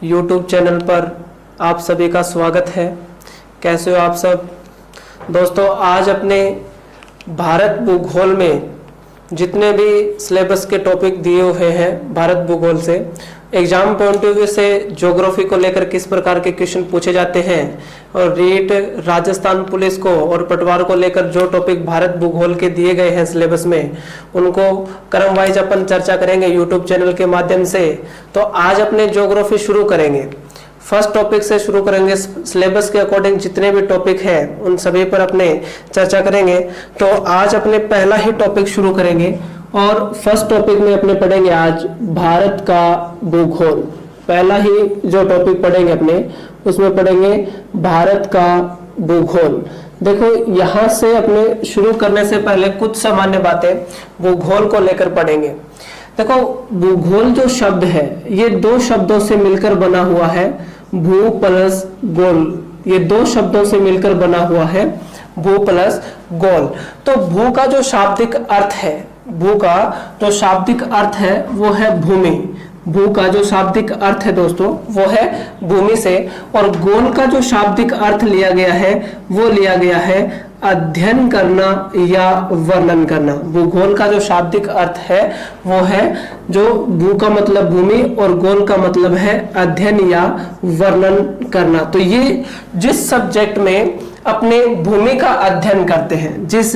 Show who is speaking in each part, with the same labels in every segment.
Speaker 1: YouTube channel पर आप सभी का स्वागत है। कैसे हो आप सब दोस्तों। आज अपने भारत भूगोल में जितने भी सिलेबस के टॉपिक दिए हुए हैं भारत भूगोल से, एग्जाम पॉइंट ऑफ व्यू से ज्योग्राफी को लेकर किस प्रकार के क्वेश्चन पूछे जाते हैं और रीट राजस्थान पुलिस को और पटवार को लेकर जो टॉपिक भारत भूगोल के दिए गए हैं सिलेबस में, उनको क्रम वाइज अपन चर्चा करेंगे यूट्यूब चैनल के माध्यम से। तो आज अपने ज्योग्राफी शुरू करेंगे। फर्स्ट टॉपिक से शुरू करेंगे। सिलेबस के अकॉर्डिंग जितने भी टॉपिक हैं उन सभी पर अपने चर्चा करेंगे। तो आज अपने पहला ही टॉपिक शुरू करेंगे और फर्स्ट टॉपिक में अपने पढ़ेंगे आज भारत का भूगोल। पहला ही जो टॉपिक पढ़ेंगे अपने उसमें पढ़ेंगे भारत का भूगोल। देखो यहाँ से अपने शुरू करने से पहले कुछ सामान्य बातें भूगोल को लेकर पढ़ेंगे। देखो भूगोल जो शब्द है ये दो शब्दों से मिलकर बना हुआ है, भू प्लस गोल। ये दो शब्दों से मिलकर बना हुआ है, भू प्लस गोल। तो भू का जो शाब्दिक अर्थ है, भू का जो शाब्दिक अर्थ है वो है भूमि। भू का जो शाब्दिक अर्थ है दोस्तों वो है भूमि से, और गोल का जो शाब्दिक अर्थ लिया गया है वो लिया गया है अध्ययन करना या वर्णन करना। भूगोल का जो शाब्दिक अर्थ है वो है, जो भू का मतलब भूमि और गोल का मतलब है अध्ययन या वर्णन करना। तो ये जिस सब्जेक्ट में अपने भूमि का अध्ययन करते हैं, जिस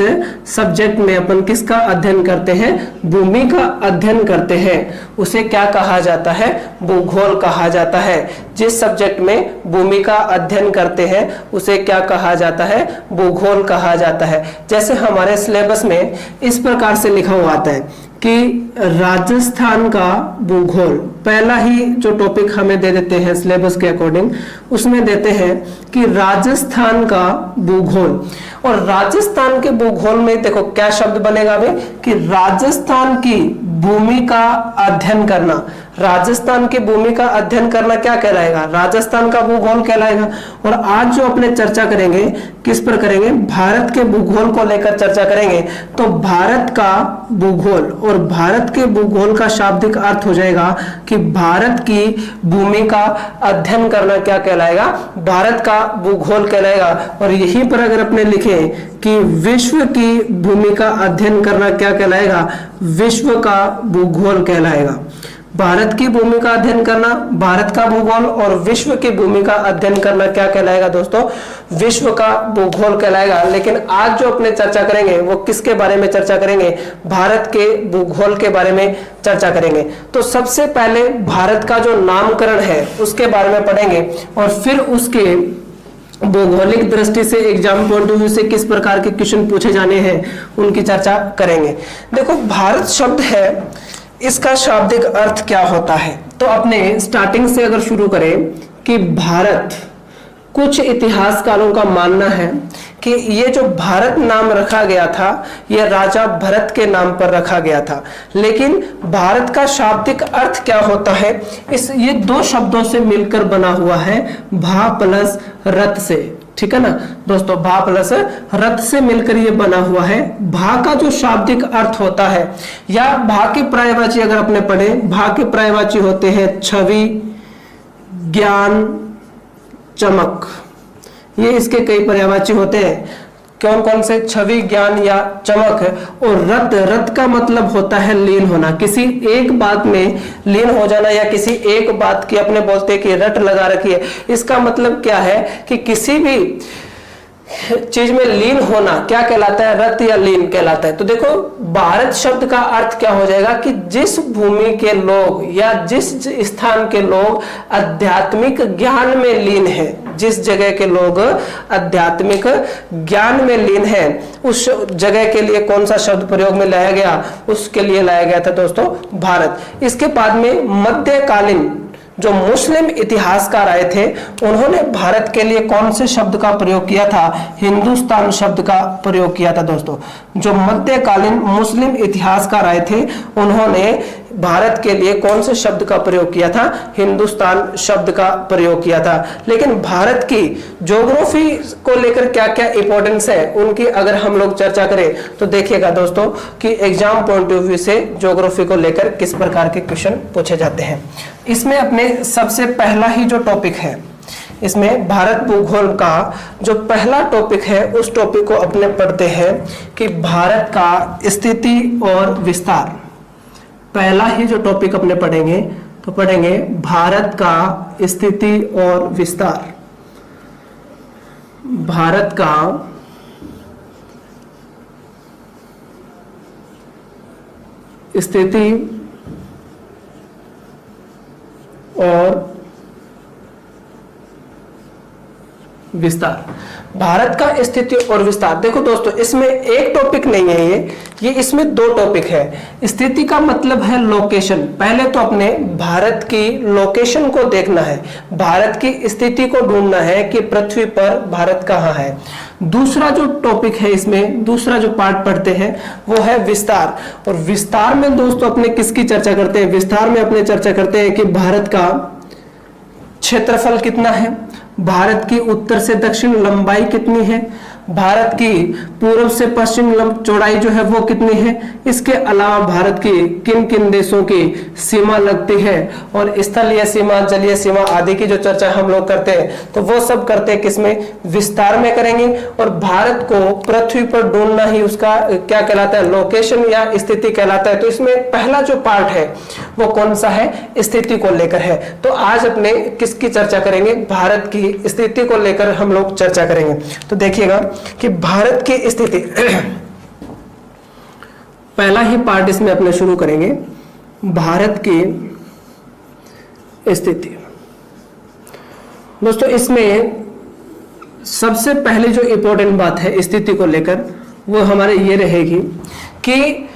Speaker 1: सब्जेक्ट में अपन किसका अध्ययन करते हैं, भूमि का अध्ययन करते हैं, उसे क्या कहा जाता है, भूगोल कहा जाता है। जिस सब्जेक्ट में भूमि का अध्ययन करते हैं उसे क्या कहा जाता है, भूगोल कहा जाता है। जैसे हमारे सिलेबस में इस प्रकार से लिखा हुआ आता है कि राजस्थान का भूगोल, पहला ही जो टॉपिक हमें दे देते हैं सिलेबस के अकॉर्डिंग, उसमें देते हैं कि राजस्थान का भूगोल। और राजस्थान के भूगोल में देखो क्या शब्द बनेगा भाई कि राजस्थान की भूमि का अध्ययन करना। राजस्थान की भूमि का अध्ययन करना क्या कहलाएगा, राजस्थान का भूगोल कहलाएगा। और आज जो अपने चर्चा करेंगे किस पर करेंगे, भारत के भूगोल को लेकर चर्चा करेंगे। तो भारत का भूगोल, और भारत के भूगोल का शाब्दिक अर्थ हो जाएगा कि भारत की भूमि का अध्ययन करना क्या कहलाएगा, भारत का भूगोल कहलाएगा। और यहीं पर अगर अपने लिखे कि विश्व की भूमि का अध्ययन करना क्या कहलाएगा, विश्व का भूगोल कहलाएगा। भारत की भूमि का अध्ययन करना भारत का भूगोल, और विश्व की भूमि का अध्ययन करना क्या कहलाएगा दोस्तों, विश्व का भूगोल कहलाएगा। लेकिन आज जो अपने चर्चा करेंगे वो किसके बारे में चर्चा करेंगे, भारत के भूगोल के बारे में चर्चा करेंगे। तो सबसे पहले भारत का जो नामकरण है उसके बारे में पढ़ेंगे और फिर उसके भौगोलिक दृष्टि से एग्जाम पॉइंट ऑफ व्यू से किस प्रकार के क्वेश्चन पूछे जाने हैं उनकी चर्चा करेंगे। देखो भारत शब्द है, इसका शाब्दिक अर्थ क्या होता है। तो अपने स्टार्टिंग से अगर शुरू करें कि भारत, कुछ इतिहासकारों का मानना है कि ये जो भारत नाम रखा गया था ये राजा भरत के नाम पर रखा गया था। लेकिन भारत का शाब्दिक अर्थ क्या होता है, ये दो शब्दों से मिलकर बना हुआ है, भा प्लस रथ से। ठीक है ना दोस्तों, भा प्लस रथ से मिलकर ये बना हुआ है। भा का जो शाब्दिक अर्थ होता है, या भा के पर्यायवाची अगर अपने पढ़े, भा के पर्यायवाची होते हैं छवि, ज्ञान, चमक। ये इसके कई पर्यायवाची होते हैं। कौन कौन से, छवि, ज्ञान या चमक। और रत, रत का मतलब होता है लीन होना, किसी एक बात में लीन हो जाना, या किसी एक बात की अपने बोलते कि रट लगा रखी है। इसका मतलब क्या है कि किसी भी चीज में लीन होना क्या कहलाता है, रत या लीन कहलाता है। तो देखो भारत शब्द का अर्थ क्या हो जाएगा कि जिस भूमि के लोग या जिस स्थान के लोग आध्यात्मिक ज्ञान में लीन है, जिस जगह के लोग आध्यात्मिक ज्ञान में लीन है, उस जगह के लिए कौन सा शब्द प्रयोग में लाया गया, उसके लिए लाया गया था दोस्तों भारत। इसके बाद में मध्यकालीन जो मुस्लिम इतिहासकार आए थे उन्होंने भारत के लिए कौन से शब्द का प्रयोग किया था, हिंदुस्तान शब्द का प्रयोग किया था दोस्तों। जो मध्यकालीन मुस्लिम इतिहासकार आए थे उन्होंने भारत के लिए कौन से शब्द का प्रयोग किया था? हिंदुस्तान शब्द का प्रयोग किया था। लेकिन भारत की ज्योग्राफी को लेकर क्या क्या इंपॉर्टेंस है उनकी अगर हम लोग चर्चा करें तो देखिएगा दोस्तों कि एग्जाम पॉइंट ऑफ व्यू से ज्योग्राफी को लेकर किस प्रकार के क्वेश्चन पूछे जाते हैं। इसमें अपने सबसे पहला ही जो टॉपिक है, इसमें भारत भूगोल का जो पहला टॉपिक है उस टॉपिक को अपने पढ़ते हैं कि भारत का स्थिति और विस्तार। पहला ही जो टॉपिक अपने पढ़ेंगे तो पढ़ेंगे भारत का स्थिति और विस्तार। भारत का स्थिति और विस्तार। भारत का स्थिति और विस्तार। देखो दोस्तों, इसमें एक टॉपिक नहीं है, ये इसमें दो टॉपिक है। स्थिति का मतलब है लोकेशन। पहले तो अपने भारत की लोकेशन को देखना है, भारत की स्थिति को ढूंढना है कि पृथ्वी पर भारत कहाँ है। दूसरा जो टॉपिक है, इसमें दूसरा जो पार्ट पढ़ते हैं वो है विस्तार। और विस्तार में दोस्तों अपने किसकी चर्चा करते हैं? विस्तार में अपने चर्चा करते हैं कि भारत का क्षेत्रफल कितना है, भारत की उत्तर से दक्षिण लंबाई कितनी है, भारत की पूर्व से पश्चिम चौड़ाई जो है वो कितनी है, इसके अलावा भारत की किन किन देशों की सीमा लगती है, और स्थलीय सीमा, जलीय सीमा आदि की जो चर्चा हम लोग करते हैं तो वो सब करते हैं किसमें? विस्तार में करेंगे। और भारत को पृथ्वी पर ढूंढना ही उसका क्या कहलाता है? लोकेशन या स्थिति कहलाता है। तो इसमें पहला जो पार्ट है वो कौन सा है? स्थिति को लेकर है। तो आज अपने किसकी चर्चा करेंगे? भारत की स्थिति को लेकर हम लोग चर्चा करेंगे। तो देखिएगा कि भारत की स्थिति पहला ही पार्ट इसमें अपने शुरू करेंगे, भारत की स्थिति। दोस्तों इसमें सबसे पहले जो इंपॉर्टेंट बात है स्थिति को लेकर वो हमारे ये रहेगी कि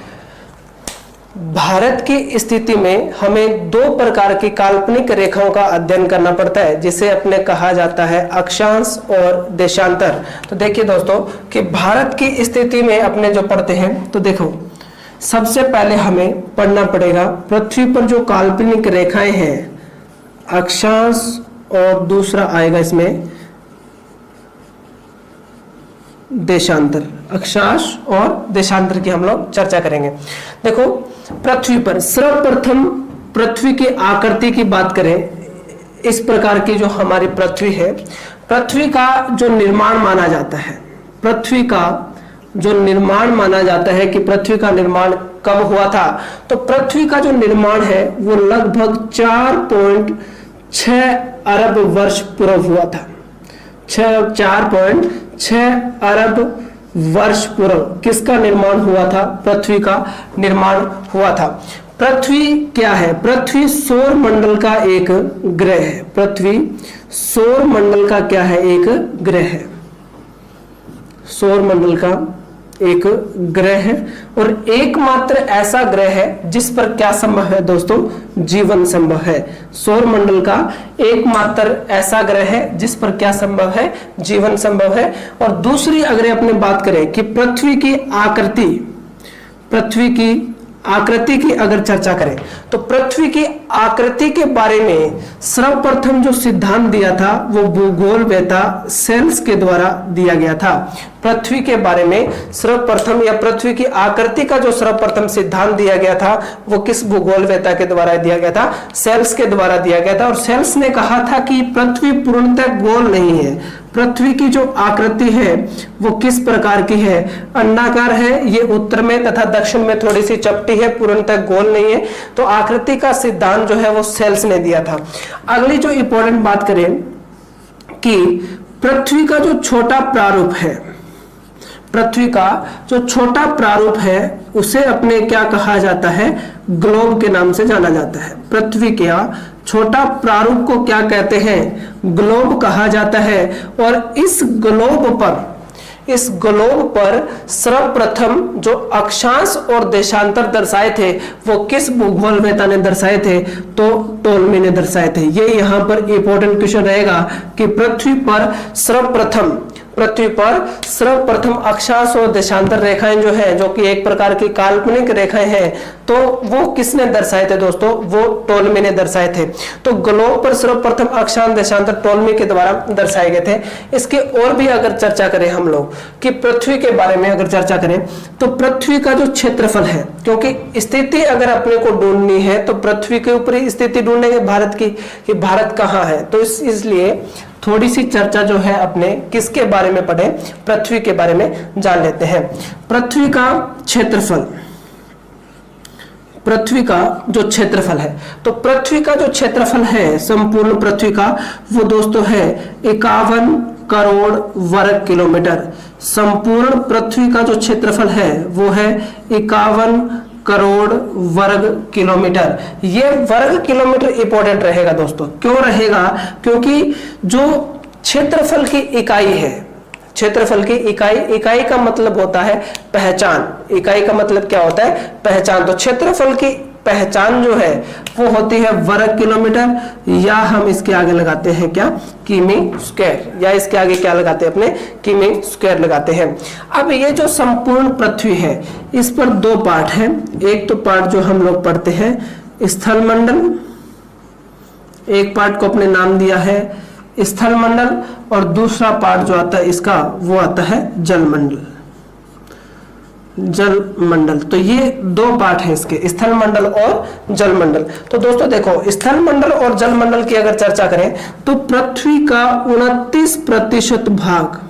Speaker 1: भारत की स्थिति में हमें दो प्रकार की काल्पनिक रेखाओं का अध्ययन करना पड़ता है, जिसे अपने कहा जाता है अक्षांश और देशांतर। तो देखिए दोस्तों कि भारत की स्थिति में अपने जो पढ़ते हैं तो देखो सबसे पहले हमें पढ़ना पड़ेगा पृथ्वी पर जो काल्पनिक रेखाएं हैं अक्षांश, और दूसरा आएगा इसमें देशांतर। अक्षांश और देशांतर की हम लोग चर्चा करेंगे। देखो पृथ्वी पर सर्वप्रथम पृथ्वी की आकृति की बात करें, इस प्रकार की जो हमारी पृथ्वी है, पृथ्वी का जो निर्माण माना जाता है, पृथ्वी का जो निर्माण माना जाता है कि पृथ्वी का निर्माण कब हुआ था, तो पृथ्वी का जो निर्माण है वो लगभग 4.6 अरब वर्ष पूर्व हुआ था। 4.6 अरब वर्ष पूर्व किसका निर्माण हुआ था? पृथ्वी का निर्माण हुआ था। पृथ्वी क्या है? पृथ्वी सौर मंडल का एक ग्रह है। पृथ्वी सौर मंडल का क्या है? एक ग्रह है। सौर मंडल का एक ग्रह है और एकमात्र ऐसा ग्रह है जिस पर क्या संभव है दोस्तों? जीवन संभव है। सौर मंडल का एकमात्र ऐसा ग्रह है जिस पर क्या संभव है? जीवन संभव है। और दूसरी अगर अपने बात करें कि पृथ्वी की आकृति की अगर चर्चा करें तो पृथ्वी की आकृति के बारे में सर्वप्रथम जो सिद्धांत दिया था वो भूगोलवेत्ता सेल्स के द्वारा दिया गया था। पृथ्वी के बारे में सर्वप्रथम या पृथ्वी की आकृति का जो सर्वप्रथम सिद्धांत दिया गया था वो किस भूगोलवेत्ता के द्वारा दिया गया था? सेल्स के द्वारा दिया गया था। और सेल्स ने कहा था कि पृथ्वी पूर्णतः गोल नहीं है, पृथ्वी की जो आकृति है वो किस प्रकार की है? अंडाकार है, ये उत्तर में तथा दक्षिण में थोड़ी सी चपटी है, पूर्णतः गोल नहीं है। तो आकृति का सिद्धांत जो है वो सेल्स ने दिया था। अगली जो इंपॉर्टेंट बात करें कि पृथ्वी का जो छोटा प्रारूप है, पृथ्वी का जो छोटा प्रारूप है उसे अपने क्या कहा जाता है? ग्लोब के नाम से जाना जाता है। पृथ्वी का छोटा प्रारूप को क्या कहते हैं? ग्लोब कहा जाता है। और इस ग्लोब पर सर्वप्रथम जो अक्षांश और देशांतर दर्शाए थे वो किस भूगोलवेत्ता ने दर्शाए थे? तो टोलमी ने दर्शाए थे। ये यहाँ पर इंपॉर्टेंट क्वेश्चन रहेगा कि पृथ्वी पर सर्वप्रथम पृथ्वी पर सर्वप्रथम अक्षांश और देशांतर रेखाएं जो है, जो कि एक प्रकार की काल्पनिक रेखाएं हैं, तो वो किसने दर्शाए थे दोस्तों? वो टोल्मी ने दर्शाए थे। तो ग्लोब पर सर्वप्रथम अक्षांश देशांतर टोल्मी के द्वारा दर्शाए गए थे। इसके और भी अगर चर्चा करें हम लोग कि पृथ्वी के बारे में अगर चर्चा करें तो पृथ्वी का जो क्षेत्रफल है, क्योंकि स्थिति अगर अपने को ढूंढनी है तो पृथ्वी के ऊपर ही स्थिति ढूंढेंगे भारत की, कि भारत कहाँ है। तो इसलिए थोड़ी सी चर्चा जो है अपने किसके बारे में पढ़े, पृथ्वी के बारे में जान लेते हैं। पृथ्वी का क्षेत्रफल, पृथ्वी का जो क्षेत्रफल है, तो पृथ्वी का जो क्षेत्रफल है संपूर्ण पृथ्वी का, वो दोस्तों है 51 करोड़ वर्ग किलोमीटर। संपूर्ण पृथ्वी का जो क्षेत्रफल है वो है 51 करोड़ वर्ग किलोमीटर। ये वर्ग किलोमीटर इंपॉर्टेंट रहेगा दोस्तों। क्यों रहेगा? क्योंकि जो क्षेत्रफल की इकाई है, क्षेत्रफल की इकाई का मतलब होता है पहचान। इकाई का मतलब क्या होता है? पहचान। तो क्षेत्रफल की पहचान जो है वो होती है वर्ग किलोमीटर, या हम इसके आगे लगाते हैं क्या? किमी स्क्वायर, या इसके आगे क्या लगाते हैं अपने? किमी स्क्वायर लगाते हैं। अब ये जो संपूर्ण पृथ्वी है इस पर दो पार्ट है। एक तो पार्ट जो हम लोग पढ़ते हैं स्थल मंडल, एक पार्ट को अपने नाम दिया है स्थल मंडल, और दूसरा पार्ट जो आता है इसका वो आता है जल मंडल, जल मंडल। तो ये दो पार्ट है इसके, स्थल मंडल और जल मंडल। तो दोस्तों देखो, स्थल मंडल और जल मंडल की अगर चर्चा करें तो पृथ्वी का 29% भाग,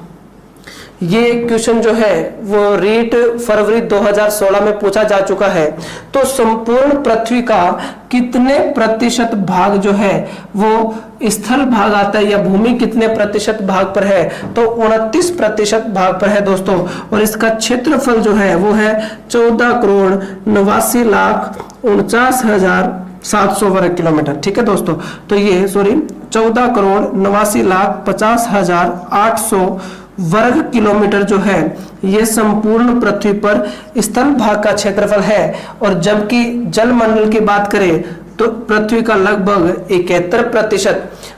Speaker 1: ये क्वेश्चन जो है वो रीट फरवरी 2016 में पूछा जा चुका है। तो संपूर्ण पृथ्वी का कितने प्रतिशत भाग जो है वो स्थल भाग आता है, या भूमि कितने प्रतिशत भाग पर है? तो 29% भाग पर है दोस्तों। और इसका क्षेत्रफल जो है वो है 14,89,49,700 वर्ग किलोमीटर। ठीक है दोस्तों, तो ये 14,89,50,800 वर्ग किलोमीटर जो है ये संपूर्ण पृथ्वी पर स्थल भाग का क्षेत्रफल है। और जबकि जल मंडल की बात करें तो पृथ्वी का लगभग 71%,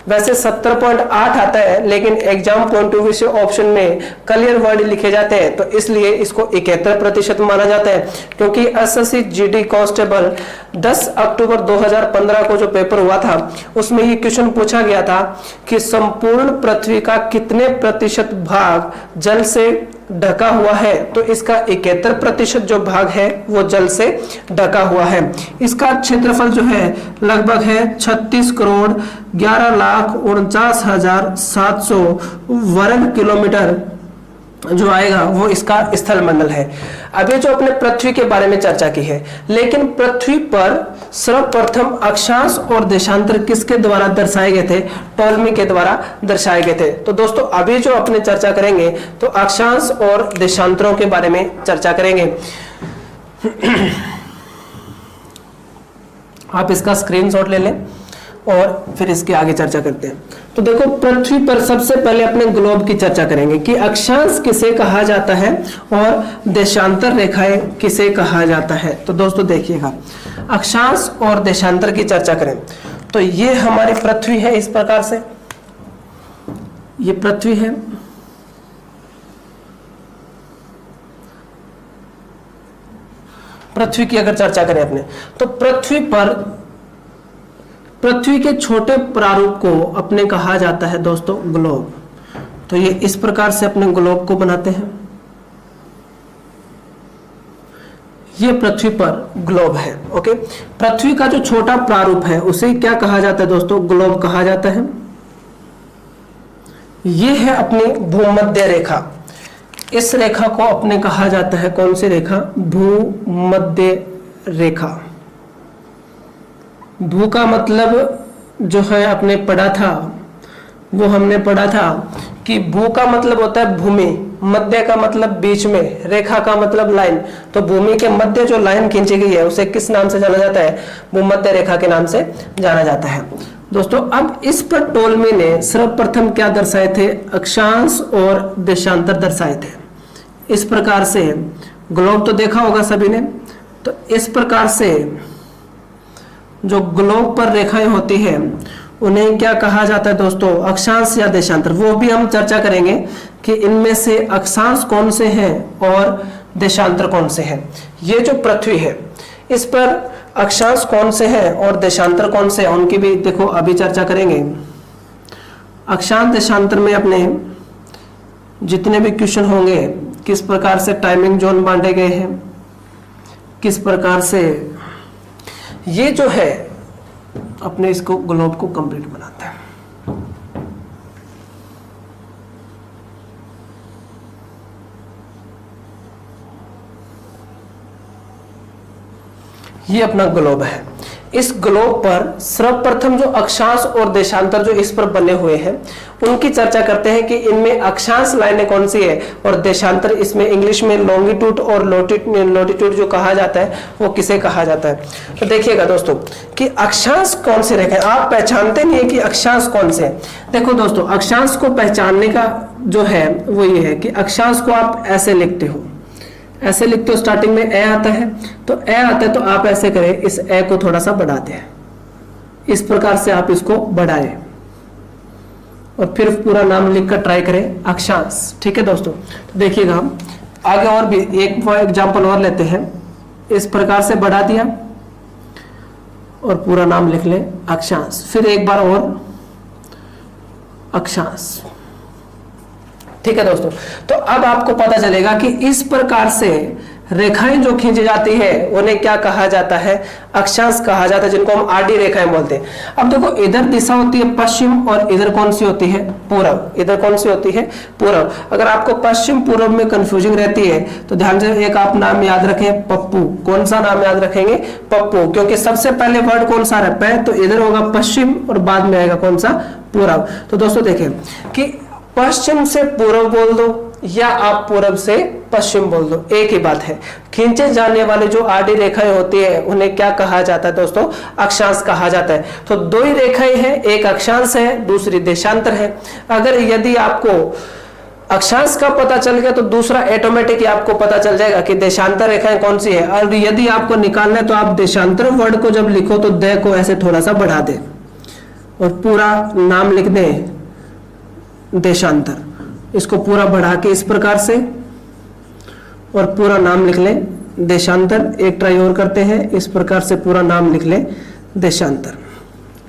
Speaker 1: वैसे 70.8 आता है, लेकिन एग्जाम पॉइंट ऑफ व्यू से ऑप्शन में क्लियर वर्ड लिखे जाते हैं, तो इसलिए इसको 71% माना जाता है। क्योंकि एसएससी जीडी कांस्टेबल 10 अक्टूबर 2015 को जो पेपर हुआ था उसमें ये क्वेश्चन पूछा गया था कि संपूर्ण पृथ्वी का कितने प्रतिशत भाग जल से ढका हुआ है, तो इसका 71% जो भाग है वो जल से ढका हुआ है। इसका क्षेत्रफल जो है लगभग है 36 करोड़ 11,49,700 वर्ग किलोमीटर जो आएगा वो इसका स्थल मंडल है। अभी जो अपने पृथ्वी के बारे में चर्चा की है, लेकिन पृथ्वी पर सर्वप्रथम अक्षांश और देशांतर किसके द्वारा दर्शाए गए थे? टोल्मी के द्वारा दर्शाए गए थे। तो दोस्तों अभी जो अपने चर्चा करेंगे तो अक्षांश और देशांतरों के बारे में चर्चा करेंगे। आप इसका स्क्रीनशॉट ले लें और फिर इसके आगे चर्चा करते हैं। तो देखो, पृथ्वी पर सबसे पहले अपने ग्लोब की चर्चा करेंगे कि अक्षांश किसे कहा जाता है और देशांतर रेखाएं किसे कहा जाता है। तो दोस्तों देखिएगा, अक्षांश और देशांतर की चर्चा करें तो ये हमारी पृथ्वी है। इस प्रकार से ये पृथ्वी है, पृथ्वी की अगर चर्चा करें अपने तो पृथ्वी के छोटे प्रारूप को अपने कहा जाता है दोस्तों ग्लोब। तो ये इस प्रकार से अपने ग्लोब को बनाते हैं। ये पृथ्वी पर ग्लोब है। ओके, पृथ्वी का जो छोटा प्रारूप है उसे क्या कहा जाता है दोस्तों? ग्लोब कहा जाता है। ये है अपनी भूमध्य रेखा। इस रेखा को अपने कहा जाता है कौन सी रेखा? भूमध्य रेखा। भू का मतलब जो है अपने पढ़ा था, वो हमने पढ़ा था कि भू का मतलब होता है भूमि, मध्य का मतलब बीच में, रेखा का मतलब लाइन। तो भूमि के मध्य जो लाइन खींची गई है उसे किस नाम से जाना जाता है? भूमध्य रेखा के नाम से जाना जाता है। दोस्तों अब इस पर टोल्मी ने सर्वप्रथम क्या दर्शाए थे? अक्षांश और देशांतर दर्शाए थे। इस प्रकार से ग्लोब तो देखा होगा सभी ने। तो इस प्रकार से जो ग्लोब पर रेखाएं होती हैं उन्हें क्या कहा जाता है दोस्तों, अक्षांश या देशांतर। वो भी हम चर्चा करेंगे कि इनमें से अक्षांश कौन से हैं और देशांतर कौन से हैं। ये जो पृथ्वी है इस पर अक्षांश कौन से हैं और देशांतर कौन से हैं, उनकी भी देखो अभी चर्चा करेंगे। अक्षांश देशांतर में अपने जितने भी क्वेश्चन होंगे, किस प्रकार से टाइमिंग जोन बांटे गए हैं, किस प्रकार से ये जो है अपने इसको ग्लोब को कंप्लीट बनाता है। ये अपना ग्लोब है। इस ग्लोब पर सर्वप्रथम जो अक्षांश और देशांतर जो इस पर बने हुए हैं उनकी चर्चा करते हैं कि इनमें अक्षांश लाइनें कौन सी है और देशांतर, इसमें इंग्लिश में लॉन्गिट्यूड और लॉटिट्यूड जो कहा जाता है वो किसे कहा जाता है। तो देखिएगा दोस्तों कि अक्षांश कौन से रेखा है, आप पहचानते नहीं है कि अक्षांश कौन से है। देखो दोस्तों, अक्षांश को पहचानने का जो है वो ये है कि अक्षांश को आप ऐसे लिखते हो, ऐसे लिखते हो, स्टार्टिंग में ए आता है, तो ए आता है तो आप ऐसे करें, इस ए को थोड़ा सा बढ़ा दें, इस प्रकार से आप इसको बढ़ाएं और फिर पूरा नाम लिखकर ट्राई करें अक्षांश। ठीक है दोस्तों, तो देखिएगा हम आगे और भी एक एग्जांपल और लेते हैं। इस प्रकार से बढ़ा दिया और पूरा नाम लिख लें अक्षांश, फिर एक बार और अक्षांश। ठीक है दोस्तों, तो अब आपको पता चलेगा कि इस प्रकार से रेखाएं जो खींची जाती है उन्हें क्या कहा जाता है, अक्षांश कहा जाता है, जिनको हम आडी रेखाएं बोलते हैं। अब देखो, इधर दिशा होती है पश्चिम और इधर कौन सी होती है, पूरब। इधर कौन सी होती है, पूरब। अगर आपको पश्चिम पूरब में कंफ्यूजिंग रहती है तो ध्यान से एक आप नाम याद रखें, पप्पू। कौन सा नाम याद रखेंगे, पप्पू, क्योंकि सबसे पहले वर्ड कौन सा है, पै, तो इधर होगा पश्चिम और बाद में आएगा कौन सा, पूरब। तो दोस्तों देखें कि पश्चिम से पूर्व बोल दो या आप पूरब से पश्चिम बोल दो, एक ही बात है। खींचे जाने वाले जो आडी रेखाएं होती है उन्हें क्या कहा जाता है दोस्तों, अक्षांश कहा जाता है। तो दो ही रेखाएं हैं, एक अक्षांश है, दूसरी देशांतर है। अगर यदि आपको अक्षांश का पता चल गया तो दूसरा ऑटोमेटिक आपको पता चल जाएगा कि देशांतर रेखाएं कौन सी है। और यदि आपको निकालना है तो आप देशांतर वर्ड को जब लिखो तो दे को ऐसे थोड़ा सा बढ़ा दे और पूरा नाम लिख दे देशांतर, इसको पूरा बढ़ा के इस प्रकार से और पूरा नाम लिख लें देशांतर। एक ट्राई और करते हैं, इस प्रकार से पूरा नाम लिख लें देशांतर।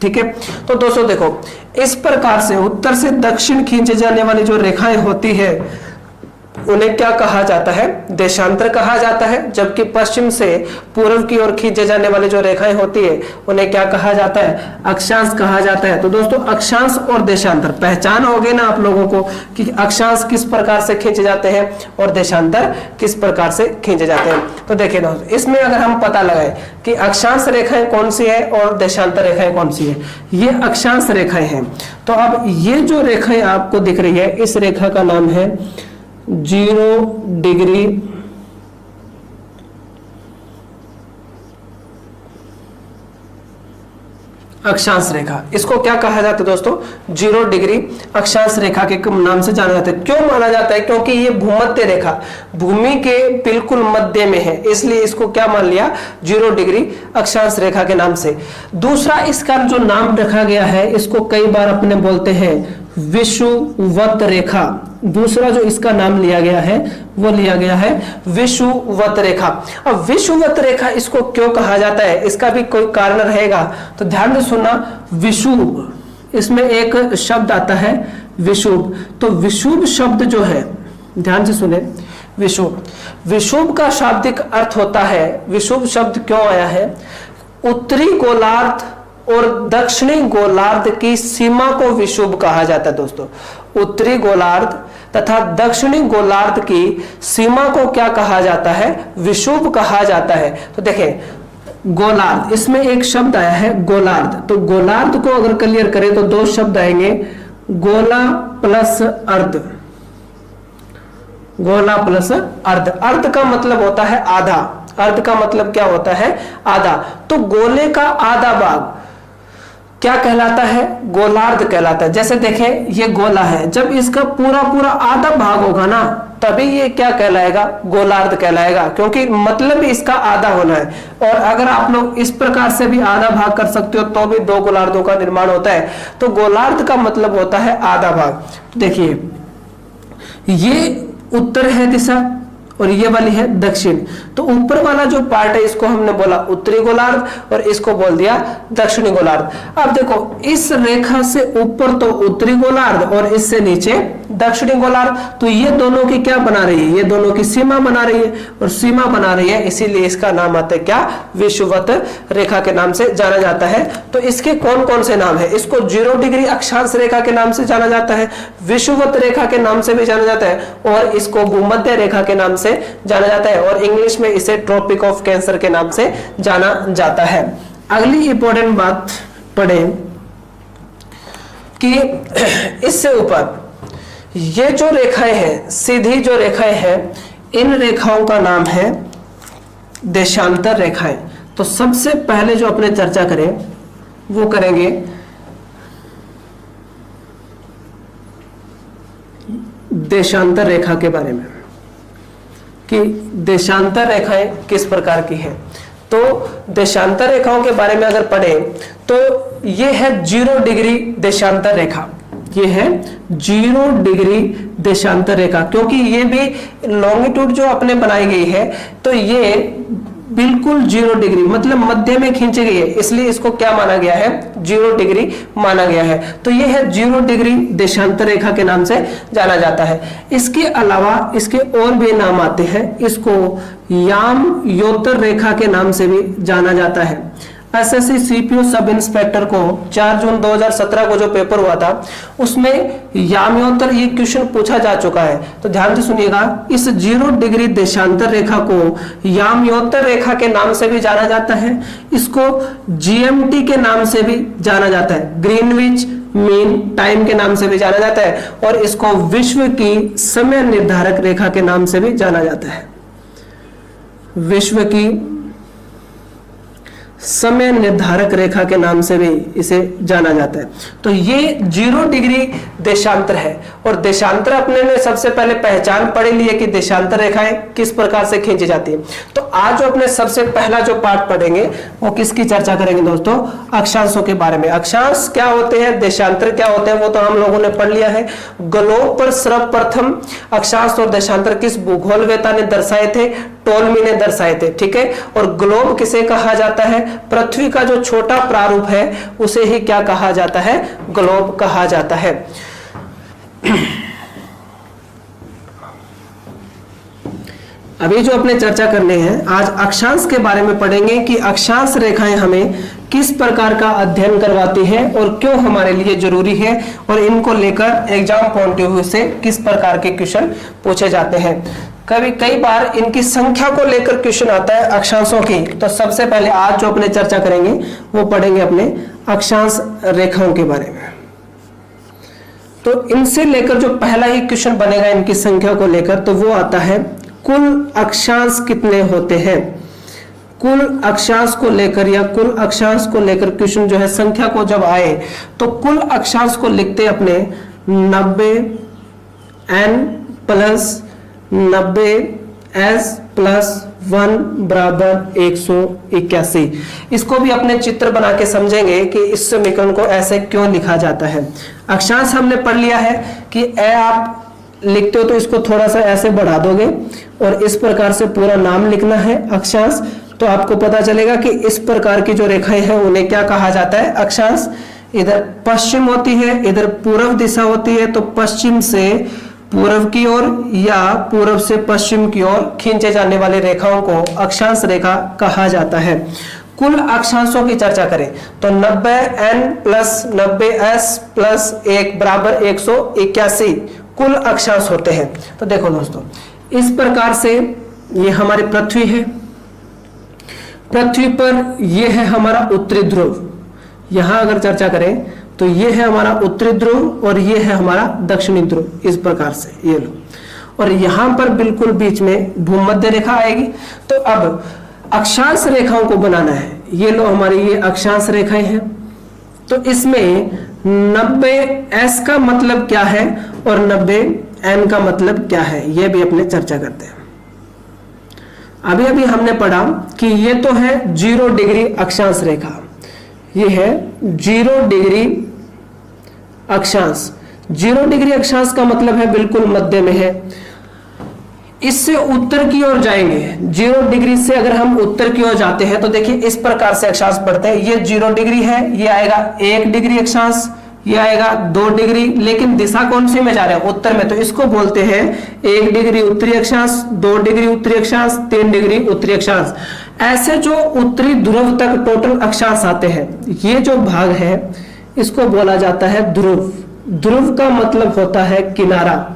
Speaker 1: ठीक है, तो दोस्तों देखो, इस प्रकार से उत्तर से दक्षिण खींचे जाने वाली जो रेखाएं होती है उन्हें क्या कहा जाता है, देशांतर कहा जाता है। जबकि पश्चिम से पूर्व की ओर खींचे जाने वाली जो रेखाएं होती है उन्हें क्या कहा जाता है, अक्षांश कहा जाता है। तो दोस्तों, अक्षांश और देशांतर पहचान हो गई ना आप लोगों को कि अक्षांश किस प्रकार से खींचे जाते हैं और देशांतर किस प्रकार से खींचे जाते हैं। तो देखिए दोस्तों, इसमें अगर हम पता लगाएं कि अक्षांश रेखाएं कौन सी है और देशांतर रेखाएं कौन सी है, ये अक्षांश रेखाएं हैं। तो अब ये जो रेखाएं आपको दिख रही है, इस रेखा का नाम है 0 डिग्री अक्षांश रेखा। इसको क्या कहा जाता है दोस्तों, 0 डिग्री अक्षांश रेखा के नाम से जाना जाता है। क्यों माना जाता है, क्योंकि ये भूमध्य रेखा भूमि के बिल्कुल मध्य में है, इसलिए इसको क्या मान लिया, 0 डिग्री अक्षांश रेखा के नाम से। दूसरा इसका जो नाम रखा गया है, इसको कई बार अपने बोलते हैं विषुवत रेखा। दूसरा जो इसका नाम लिया गया है वो लिया गया है विषुवत रेखा। अब विषुवत रेखा इसको क्यों कहा जाता है, इसका भी कोई कारण रहेगा, तो ध्यान से सुनना। विषुव, इसमें एक शब्द आता है विषुव। तो विषुव शब्द जो है, ध्यान से सुने, विषुव का शाब्दिक अर्थ होता है, विषुव शब्द क्यों आया है, उत्तरी गोलार्ध और दक्षिणी गोलार्ध की सीमा को विषुव कहा जाता है दोस्तों। उत्तरी गोलार्ध तथा दक्षिणी गोलार्ध की सीमा को क्या कहा जाता है, विषुव कहा जाता है। तो देखें, गोलार्ध, इसमें एक शब्द आया है गोलार्ध। तो गोलार्ध को अगर क्लियर करें तो दो शब्द आएंगे, गोला प्लस अर्ध। गोला प्लस अर्ध। अर्ध का मतलब होता है आधा, अर्ध का मतलब क्या होता है, आधा। तो गोले का आधा भाग क्या कहलाता है? गोलार्ध कहलाता है। जैसे देखें ये गोला है, जब इसका पूरा पूरा आधा भाग होगा ना तभी ये क्या कहलाएगा? गोलार्ध कहलाएगा, क्योंकि मतलब इसका आधा होना है। और अगर आप लोग इस प्रकार से भी आधा भाग कर सकते हो तो भी दो गोलार्धों का निर्माण होता है। तो गोलार्ध का मतलब होता है आधा भाग। देखिए ये उत्तर है दिशा और ये वाली है दक्षिण। तो ऊपर वाला जो पार्ट है इसको हमने बोला उत्तरी गोलार्ध और इसको बोल दिया दक्षिणी गोलार्ध। अब देखो इस रेखा से ऊपर तो उत्तरी गोलार्ध और इससे नीचे दक्षिणी गोलार्ध, तो ये दोनों की क्या बना रही है? ये दोनों की सीमा बना रही है, और सीमा बना रही है इसीलिए इसका नाम आता है क्या? विषुवत रेखा के नाम से जाना जाता है। तो इसके कौन कौन से नाम है? इसको 0 डिग्री अक्षांश रेखा के नाम से जाना जाता है, विषुवत रेखा के नाम से भी जाना जाता है, और इसको भूमध्य रेखा के नाम से जाना जाता है, और इंग्लिश में इसे ट्रॉपिक ऑफ कैंसर के नाम से जाना जाता है। अगली इंपॉर्टेंट बात पढ़े कि इससे ऊपर ये जो रेखाएं हैं, सीधी जो रेखाएं हैं, इन रेखाओं का नाम है देशांतर रेखाएं। तो सबसे पहले जो अपने चर्चा करें वो करेंगे देशांतर रेखा के बारे में, कि देशांतर रेखाएं किस प्रकार की हैं। तो देशांतर रेखाओं के बारे में अगर पढ़ें तो ये है 0 डिग्री देशांतर रेखा। ये है 0 डिग्री देशांतर रेखा, क्योंकि ये भी लॉन्गिट्यूड जो अपने बनाई गई है तो ये बिल्कुल 0 डिग्री मतलब मध्य में खींची गई है, इसलिए इसको क्या माना गया है? 0 डिग्री माना गया है। तो ये है 0 डिग्री देशांतर रेखा के नाम से जाना जाता है। इसके अलावा इसके और भी नाम आते हैं। इसको याम-योतर रेखा के नाम से भी जाना जाता है। एसएससी सीपीओ सब इंस्पेक्टर को 4 जून 2017 को जो पेपर हुआ था उसमें याम्योत्तर ये क्वेश्चन पूछा जा चुका है। तो ध्यान से सुनिएगा, इस 0 डिग्री देशांतर रेखा को याम्योत्तर रेखा के नाम से भी जाना जाता है, इसको जीएमटी के नाम से भी जाना जाता है, ग्रीनविच मीन टाइम के नाम से भी जाना जाता है, और इसको विश्व की समय निर्धारक रेखा के नाम से भी जाना जाता है। विश्व की समय निर्धारक रेखा के नाम से भी इसे जाना जाता है। तो ये 0 डिग्री देशांतर है, और देशांतर अपने ने सबसे पहले पहचान पढ़ ली है कि देशांतर रेखाएं किस प्रकार से खींची जाती है। तो आज जो अपने सबसे पहला जो पार्ट पढ़ेंगे वो किसकी चर्चा करेंगे दोस्तों? अक्षांशों के बारे में। अक्षांश क्या होते हैं, देशांतर क्या होते हैं, वो तो हम लोगों ने पढ़ लिया है। ग्लोब पर सर्वप्रथम अक्षांश और देशांतर किस भूगोलवेता ने दर्शाए थे? टोलमी ने दर्शाए थे, ठीक है। और ग्लोब किसे कहा जाता है? पृथ्वी का जो छोटा प्रारूप है उसे ही क्या कहा जाता है? ग्लोब कहा जाता है। अभी जो अपने चर्चा करने हैं, आज अक्षांश के बारे में पढ़ेंगे कि अक्षांश रेखाएं हमें किस प्रकार का अध्ययन करवाती है और क्यों हमारे लिए जरूरी है, और इनको लेकर एग्जाम पॉइंट ऑफ व्यू से किस प्रकार के क्वेश्चन पूछे जाते हैं। कई बार इनकी संख्या को लेकर क्वेश्चन आता है अक्षांशों की। तो सबसे पहले आज जो अपने चर्चा करेंगे वो पढ़ेंगे अपने अक्षांश रेखाओं के बारे में। तो इनसे लेकर जो पहला ही क्वेश्चन बनेगा इनकी संख्या को लेकर, तो वो आता है कुल अक्षांश कितने होते हैं। कुल अक्षांश को लेकर या कुल अक्षांश को लेकर क्वेश्चन जो है संख्या को जब आए तो कुल अक्षांश को लिखते अपने 90 n प्लस 90 s प्लस 1 बराबर 181। इसको भी अपने चित्र बना के समझेंगे कि इस समीकरण को ऐसे क्यों लिखा जाता है। अक्षांश हमने पढ़ लिया है कि ए आप लिखते हो तो इसको थोड़ा सा ऐसे बढ़ा दोगे और इस प्रकार से पूरा नाम लिखना है अक्षांश, तो आपको पता चलेगा कि इस प्रकार की जो रेखाएं हैं उन्हें क्या कहा जाता है? अक्षांश। इधर पश्चिम होती है, इधर पूर्व दिशा होती है, तो पश्चिम से पूर्व की ओर या पूर्व से पश्चिम की ओर खींचे जाने वाली रेखाओं को अक्षांश रेखा कहा जाता है। कुल अक्षांशों की चर्चा करें तो 90 n प्लस 90 s प्लस 1 बराबर 181 कुल अक्षांश होते हैं। तो देखो दोस्तों, इस प्रकार से ये हमारी पृथ्वी है, पृथ्वी पर ये है हमारा उत्तरी ध्रुव। यहां अगर चर्चा करें तो ये है हमारा उत्तरी ध्रुव और ये है हमारा दक्षिणी ध्रुव। इस प्रकार से ये लो, और यहां पर बिल्कुल बीच में भूमध्य रेखा आएगी। तो अब अक्षांश रेखाओं को बनाना है। ये लो हमारी ये अक्षांश रेखाएं हैं, तो इसमें 90s का मतलब क्या है और 90n का मतलब क्या है, यह भी अपने चर्चा करते हैं। अभी अभी हमने पढ़ा कि ये तो है 0 डिग्री अक्षांश रेखा, ये है 0 डिग्री अक्षांश। 0 डिग्री अक्षांश का मतलब है बिल्कुल मध्य में है। इससे उत्तर की ओर जाएंगे, 0 डिग्री से अगर हम उत्तर की ओर जाते हैं तो देखिए इस प्रकार से अक्षांश बढ़ते हैं। ये 0 डिग्री है, ये आएगा 1 डिग्री अक्षांश, ये आएगा 2 डिग्री, लेकिन दिशा कौन सी में जा रहे हैं, उत्तर में, तो इसको बोलते हैं 1 डिग्री उत्तरी अक्षांश, 2 डिग्री उत्तरी अक्षांश, 3 डिग्री उत्तरी अक्षांश। ऐसे जो उत्तरी ध्रुव तक टोटल अक्षांश आते हैं, ये जो भाग है इसको बोला जाता है ध्रुव। ध्रुव का मतलब होता है किनारा।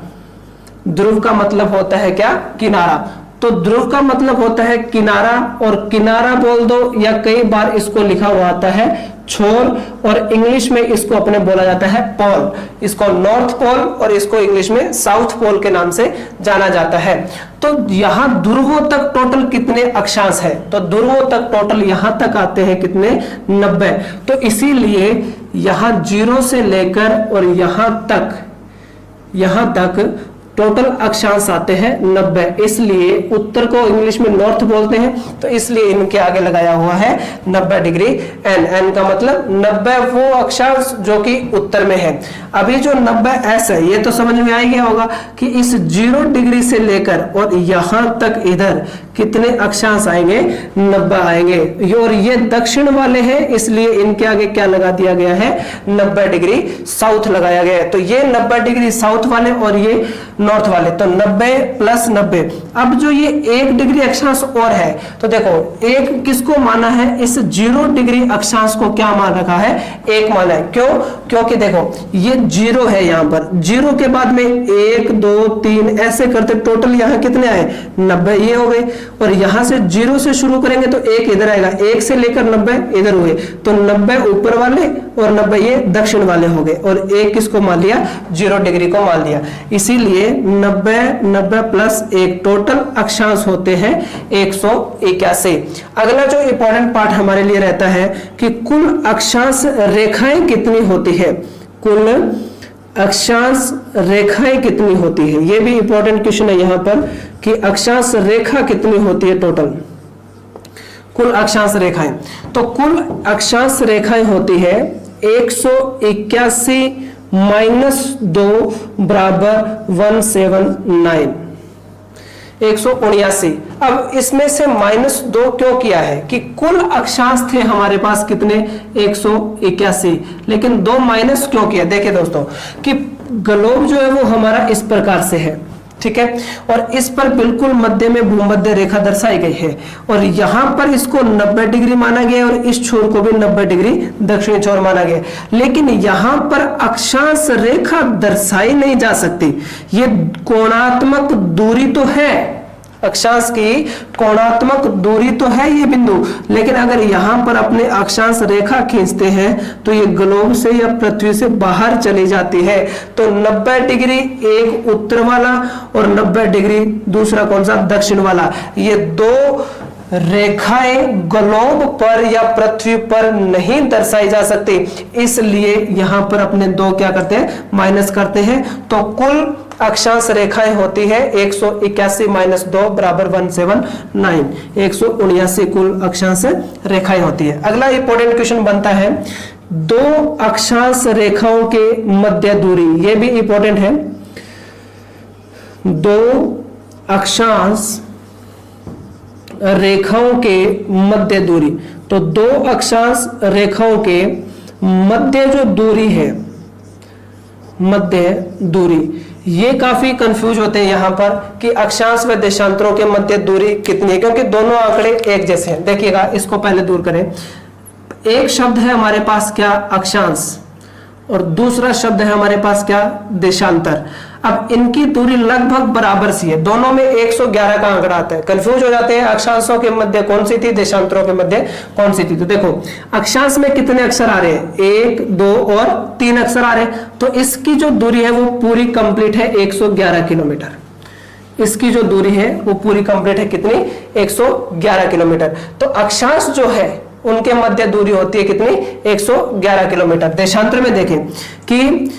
Speaker 1: ध्रुव का मतलब होता है क्या, किनारा। तो ध्रुव का मतलब होता है किनारा, और किनारा बोल दो या कई बार इसको लिखा हुआ आता है छोर, और इंग्लिश में इसको अपने बोला जाता है पोल। इसको नॉर्थ पोल और इसको इंग्लिश में साउथ पोल के नाम से जाना जाता है। तो यहां ध्रुवों तक टोटल कितने अक्षांश है, तो ध्रुवों तक टोटल यहां तक आते हैं कितने, 90। तो इसीलिए यहां 0 से लेकर और यहां तक टोटल अक्षांश आते हैं 90। इसलिए उत्तर को इंग्लिश में नॉर्थ बोलते हैं, तो इसलिए इनके आगे लगाया हुआ है 90 डिग्री एन। एन का मतलब 90 वो अक्षांश जो कि उत्तर में है। अभी जो 90s है ये तो समझ में आ गया होगा कि इस 0 डिग्री से लेकर और यहां तक इधर कितने अक्षांश आएंगे, 90 आएंगे। और ये दक्षिण वाले हैं, इसलिए इनके आगे क्या लगा दिया गया है, 90 डिग्री साउथ लगाया गया है। तो ये 90 डिग्री साउथ वाले और ये नॉर्थ वाले, तो 90 प्लस 90। अब जो ये 1 डिग्री अक्षांश और है, तो देखो एक किसको माना है, इस 0 डिग्री अक्षांश को क्या मान रखा है, 1 माना है। क्यों, क्योंकि देखो ये 0 है, यहां पर 0 के बाद में 1 2 3 ऐसे करते टोटल यहां कितने आए, 90 ये हो गए। और यहां से 0 से शुरू करेंगे तो 1 इधर आएगा, 1 से लेकर 90 इधर हुए, तो 90 ऊपर वाले और 90 ये दक्षिण वाले हो गए, और 1 किसको मान लिया, 0 डिग्री को मान लिया। इसीलिए 90 प्लस 1 टोटल अक्षांश होते हैं 181। अगला जो इंपॉर्टेंट पार्ट हमारे लिए रहता है कि कुल अक्षांश रेखाएं कितनी होती है, कुल अक्षांश रेखाएं कितनी होती है, यह भी इंपॉर्टेंट क्वेश्चन है यहाँ पर कि अक्षांश रेखा कितनी होती है टोटल, कुल अक्षांश रेखाएं। तो कुल अक्षांश रेखाएं होती है 181 - 2 बराबर 179, 179। अब इसमें से -2 क्यों किया है कि कुल अक्षांश थे हमारे पास कितने, 181, लेकिन 2 माइनस क्यों किया। देखिए दोस्तों कि ग्लोब जो है वो हमारा इस प्रकार से है, ठीक है, और इस पर बिल्कुल मध्य में भूमध्य रेखा दर्शाई गई है, और यहां पर इसको 90 डिग्री माना गया और इस छोर को भी 90 डिग्री दक्षिणी छोर माना गया। लेकिन यहां पर अक्षांश रेखा दर्शाई नहीं जा सकती, ये कोणात्मक दूरी तो है, अक्षांश की कोणात्मक दूरी तो है ये बिंदु, लेकिन अगर यहां पर अपने अक्षांश रेखा खींचते हैं तो ये ग्लोब से या पृथ्वी से बाहर चली जाती है। तो 90 डिग्री एक उत्तर वाला और 90 डिग्री दूसरा कौन सा, दक्षिण वाला। ये 2 रेखाएं ग्लोब पर या पृथ्वी पर नहीं दर्शाई जा सकती, इसलिए यहां पर अपने 2 क्या करते हैं, माइनस करते हैं। तो कुल अक्षांश रेखाएं होती है 181 - 2 बराबर 179, 179 कुल अक्षांश रेखाएं होती है। अगला इंपॉर्टेंट क्वेश्चन बनता है 2 अक्षांश रेखाओं के मध्य दूरी, यह भी इंपॉर्टेंट है। 2 अक्षांश रेखाओं के मध्य दूरी, तो 2 अक्षांश रेखाओं के मध्य जो दूरी है, मध्य दूरी, ये काफी कंफ्यूज होते हैं यहां पर कि अक्षांश व देशांतरों के मध्य दूरी कितनी है, क्योंकि दोनों आंकड़े एक जैसे हैं। देखिएगा, इसको पहले दूर करें। एक शब्द है हमारे पास क्या, अक्षांश, और दूसरा शब्द है हमारे पास क्या, देशांतर। अब इनकी दूरी लगभग बराबर सी है, दोनों में 111 का आंकड़ा आता है। कंफ्यूज हो जाते हैं अक्षांशों के मध्य कौन सी थी, देशांतरों के मध्य कौन सी थी। तो देखो अक्षांश में कितने अक्षर आ रहे हैं, 1 2 और 3 अक्षर आ रहे हैं, तो इसकी जो दूरी है वो पूरी कंप्लीट है 111 किलोमीटर। इसकी जो दूरी है वो पूरी कंप्लीट है कितनी, 111 किलोमीटर। तो अक्षांश जो है उनके मध्य दूरी होती है कितनी, 111 किलोमीटर। देशांतर में देखें कि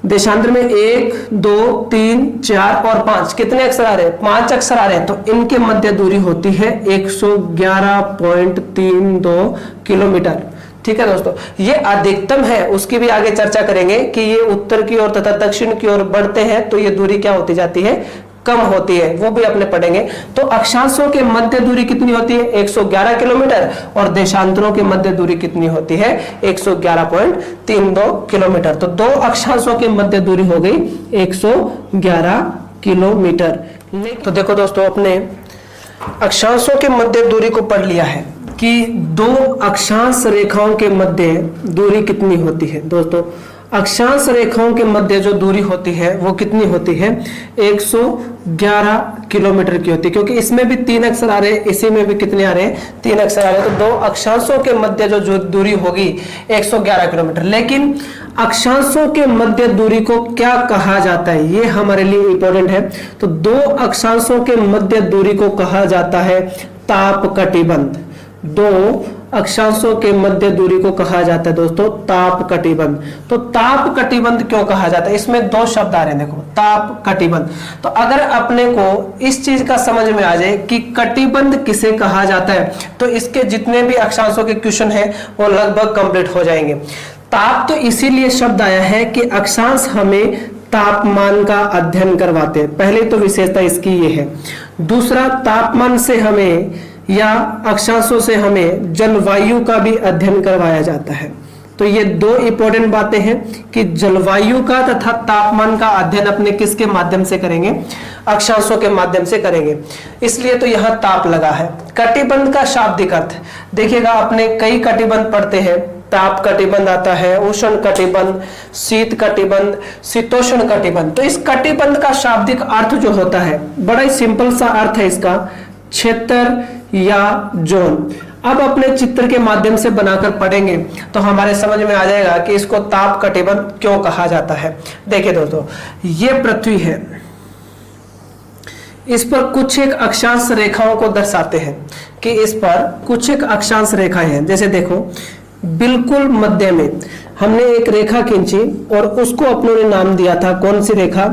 Speaker 1: देशांतर में 1, 2, 3, 4 और 5 कितने अक्षर आ रहे हैं, 5 अक्षर आ रहे हैं, तो इनके मध्य दूरी होती है 111.32 किलोमीटर। ठीक है दोस्तों, ये अधिकतम है, उसकी भी आगे चर्चा करेंगे कि ये उत्तर की ओर तथा दक्षिण की ओर बढ़ते हैं तो ये दूरी क्या होती जाती है, कम होती है, वो भी अपने पढ़ेंगे। तो अक्षांशों के मध्य दूरी कितनी होती है, 111 किलोमीटर, और देशांतरों की मध्य दूरी कितनी होती है, 111.32 किलोमीटर। तो दो अक्षांशों की मध्य दूरी हो गई 111 किलोमीटर। तो देखो दोस्तों, अपने अक्षांशों के मध्य दूरी को पढ़ लिया है कि दो अक्षांश रेखाओं के मध्य दूरी कितनी होती है। दोस्तों, अक्षांश रेखाओं के मध्य जो दूरी होती है वो कितनी होती है, 111 किलोमीटर की होती है, क्योंकि इसमें भी 3 अक्षर आ रहे हैं, इसी में भी कितने आ रहे हैं, 3 अक्षर आ रहे हैं। तो दो अक्षांशों के मध्य जो दूरी होगी 111 किलोमीटर। लेकिन अक्षांशों के मध्य दूरी को क्या कहा जाता है, ये हमारे लिए इंपॉर्टेंट है। तो दो अक्षांशों के मध्य दूरी को कहा जाता है ताप कटिबंध। दो अक्षांशों के मध्य दूरी को कहा जाता है दोस्तों ताप कटिबंध। तो ताप कटिबंध क्यों कहा जाता है, इसमें 2 शब्द आ रहे हैं, देखो ताप कटिबंध। तो अगर अपने को इस चीज का समझ में आ जाए कि कटिबंध किसे कहा जाता है, तो इसके जितने भी अक्षांशों के क्वेश्चन है वो लगभग कंप्लीट हो जाएंगे। ताप तो इसीलिए शब्द आया है कि अक्षांश हमें तापमान का अध्ययन करवाते हैं, पहले तो विशेषता इसकी ये है। दूसरा, तापमान से हमें या अक्षांशों से हमें जलवायु का भी अध्ययन करवाया जाता है। तो ये 2 इंपॉर्टेंट बातें हैं कि जलवायु का तथा तापमान का अध्ययन अपने किसके माध्यम से करेंगे, अक्षांशों के माध्यम से करेंगे, इसलिए तो यहाँ ताप लगा है। कटिबंध का शाब्दिक अर्थ देखिएगा, अपने कई कटिबंध पढ़ते हैं, ताप कटिबंध आता है, उष्ण कटिबंध, शीत कटिबंध, शीतोष्ण कटिबंध। तो इस कटिबंध का शाब्दिक अर्थ जो होता है बड़ा ही सिंपल सा अर्थ है इसका, क्षेत्र या जोन। अब अपने चित्र के माध्यम से बनाकर पढ़ेंगे तो हमारे समझ में आ जाएगा कि इसको ताप कटिबंध क्यों कहा जाता है। देखिए दोस्तों, ये पृथ्वी है, इस पर कुछ एक अक्षांश रेखाओं को दर्शाते हैं कि इस पर कुछ एक अक्षांश रेखाएं हैं। जैसे देखो, बिल्कुल मध्य में हमने एक रेखा खींची और उसको अपनों ने नाम दिया था, कौन सी रेखा,